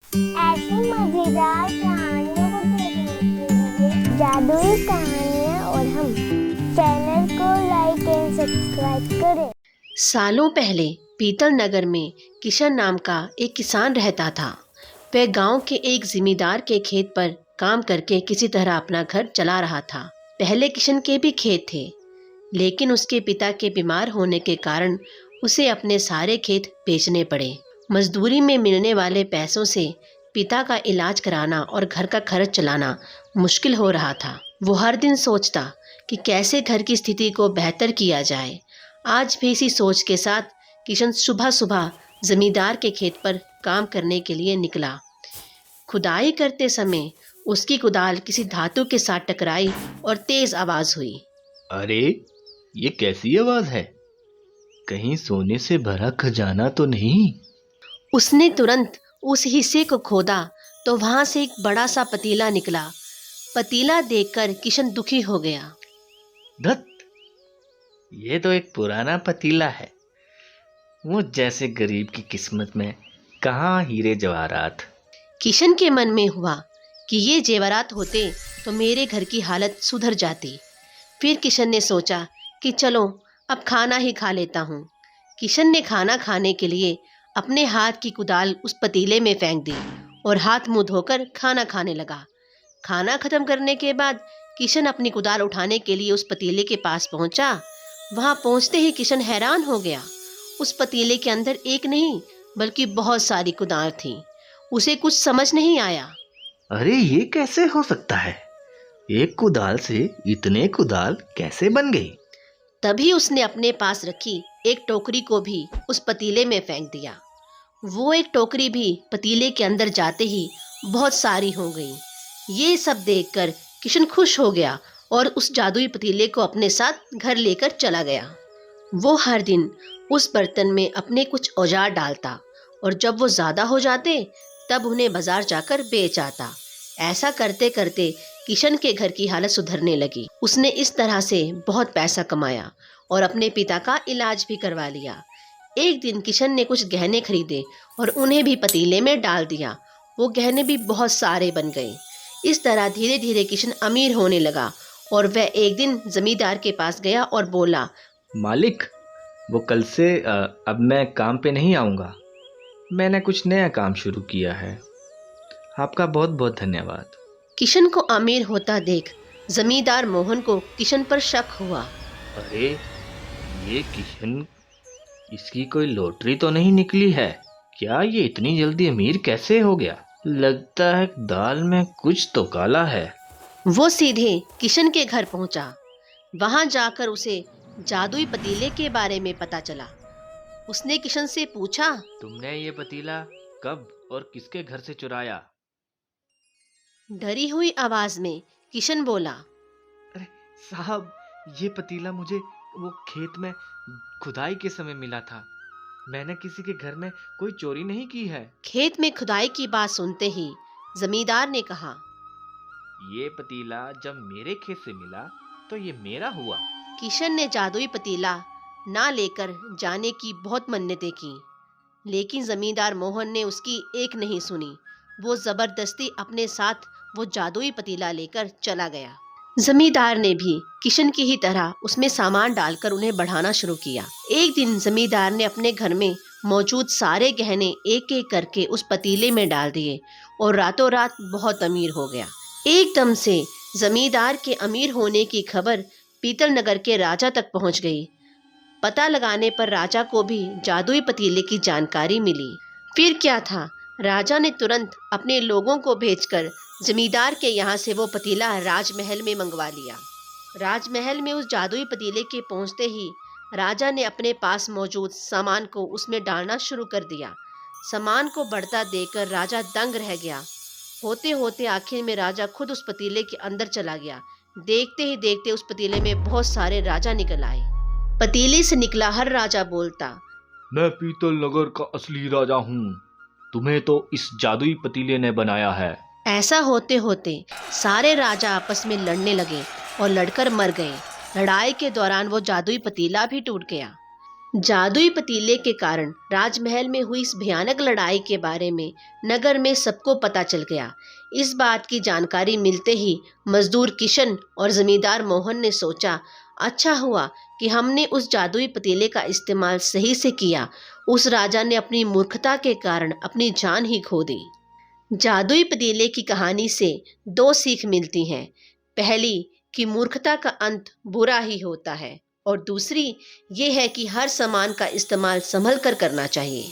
ऐसी मजेदार कहानियों को देखने के लिए जादुई कहानियाँ और हम चैनल को लाइक एंड सब्सक्राइब करें। सालों पहले पीतल नगर में किशन नाम का एक किसान रहता था। वह गांव के एक जिमींदार के खेत पर काम करके किसी तरह अपना घर चला रहा था। पहले किशन के भी खेत थे, लेकिन उसके पिता के बीमार होने के कारण उसे अपने सारे खेत बेचने पड़े। मजदूरी में मिलने वाले पैसों से पिता का इलाज कराना और घर का खर्च चलाना मुश्किल हो रहा था। वो हर दिन सोचता कि कैसे घर की स्थिति को बेहतर किया जाए। आज भी इसी सोच के साथ किशन सुबह सुबह जमींदार के खेत पर काम करने के लिए निकला। खुदाई करते समय उसकी कुदाल किसी धातु के साथ टकराई और तेज आवाज हुई। अरे, ये कैसी आवाज है? कहीं सोने से भरा खजाना तो नहीं? उसने तुरंत उस हिस्से को खोदा तो वहां से एक बड़ा सा पतीला निकला। पतीला देखकर किशन दुखी हो गया। धत, ये तो एक पुराना पतीला है। मुझ जैसे गरीब की किस्मत में कहाँ हीरे जवाहरात। किशन के मन में हुआ कि ये जेवरात होते तो मेरे घर की हालत सुधर जाती। फिर किशन ने सोचा कि चलो अब खाना ही खा लेता हूँ। किशन ने खाना खाने के लिए अपने हाथ की कुदाल उस पतीले में फेंक दी और हाथ मुंह धोकर खाना खाने लगा। खाना खत्म करने के बाद किशन अपनी कुदाल उठाने के लिए उस पतीले के पास पहुंचा। वहां पहुंचते ही किशन हैरान हो गया। उस पतीले के अंदर एक नहीं बल्कि बहुत सारी कुदाल थीं। उसे कुछ समझ नहीं आया। अरे, ये कैसे हो सकता है? एक कुदाल से इतने कुदाल कैसे बन गई? तभी उसने अपने पास रखी एक टोकरी को भी उस पतीले में फेंक दिया। वो एक टोकरी भी पतीले के अंदर जाते ही बहुत सारी हो गई। ये सब देखकर किशन खुश हो गया और उस जादुई पतीले को अपने साथ घर लेकर चला गया। वो हर दिन उस बर्तन में अपने कुछ औजार डालता और जब वो ज़्यादा हो जाते तब उन्हें बाजार जाकर बेच आता। ऐसा करते करते किशन के घर की हालत सुधरने लगी। उसने इस तरह से बहुत पैसा कमाया और अपने पिता का इलाज भी करवा लिया। एक दिन किशन ने कुछ गहने खरीदे और उन्हें भी पतीले में डाल दिया। वो गहने भी बहुत सारे बन गए। इस तरह धीरे धीरे किशन अमीर होने लगा और वह एक दिन जमींदार के पास गया और बोला, मालिक, वो कल से अब मैं काम पे नहीं आऊँगा। मैंने कुछ नया काम शुरू किया है। आपका बहुत बहुत धन्यवाद। किशन को अमीर होता देख जमींदार मोहन को किशन पर शक हुआ। अरे, ये किशन, इसकी कोई लॉटरी तो नहीं निकली है क्या? ये इतनी जल्दी अमीर कैसे हो गया? लगता है दाल में कुछ तो काला है। वो सीधे किशन के घर पहुंचा। वहां जाकर उसे जादुई पतीले के बारे में पता चला। उसने किशन से पूछा, तुमने ये पतीला कब और किसके घर से चुराया? डरी हुई आवाज में किशन बोला, अरे साहब, ये पतीला मुझे वो खेत में खुदाई के समय मिला था। मैंने किसी के घर में कोई चोरी नहीं की है। खेत में खुदाई की बात सुनते ही जमींदार ने कहा, ये पतीला जब मेरे खेत से मिला तो ये मेरा हुआ। किशन ने जादुई पतीला ना लेकर जाने की बहुत मन्नतें की, लेकिन जमींदार मोहन ने उसकी एक नहीं सुनी। वो जबरदस्ती अपने साथ वो जादुई पतीला लेकर चला गया। जमींदार ने भी किशन की ही तरह उसमें सामान डालकर उन्हें बढ़ाना शुरू किया। एक दिन जमींदार ने अपने घर में मौजूद सारे गहने एक एक करके उस पतीले में डाल दिए और रातों रात बहुत अमीर हो गया। एकदम से जमींदार के अमीर होने की खबर पीतल नगर के राजा तक पहुंच गई। पता लगाने पर राजा को भी जादुई पतीले की जानकारी मिली। फिर क्या था, राजा ने तुरंत अपने लोगों को भेजकर जमींदार के यहाँ से वो पतीला राजमहल में मंगवा लिया। राजमहल में उस जादुई पतीले के पहुँचते ही राजा ने अपने पास मौजूद सामान को उसमें डालना शुरू कर दिया। सामान को बढ़ता देखकर राजा दंग रह गया। होते होते आखिर में राजा खुद उस पतीले के अंदर चला गया। देखते ही देखते उस पतीले में बहुत सारे राजा निकल आए। पतीले से निकला हर राजा बोलता, मैं पीतल नगर का असली राजा हूँ। तुम्हें तो इस जादुई पतीले ने बनाया है। ऐसा होते होते सारे राजा आपस में लड़ने लगे और लड़कर मर गए। लड़ाई के दौरान वो जादुई पतीला भी टूट गया। जादुई पतीले के कारण राजमहल में हुई इस भयानक लड़ाई के बारे में नगर में सबको पता चल गया। इस बात की जानकारी मिलते ही मजदूर किशन और जमींदार मोहन ने सोचा, अच्छा हुआ कि हमने उस जादुई पतीले का इस्तेमाल सही से किया। उस राजा ने अपनी मूर्खता के कारण अपनी जान ही खो दी। जादुई पतीले की कहानी से दो सीख मिलती हैं। पहली कि मूर्खता का अंत बुरा ही होता है, और दूसरी ये है कि हर सामान का इस्तेमाल संभल कर करना चाहिए।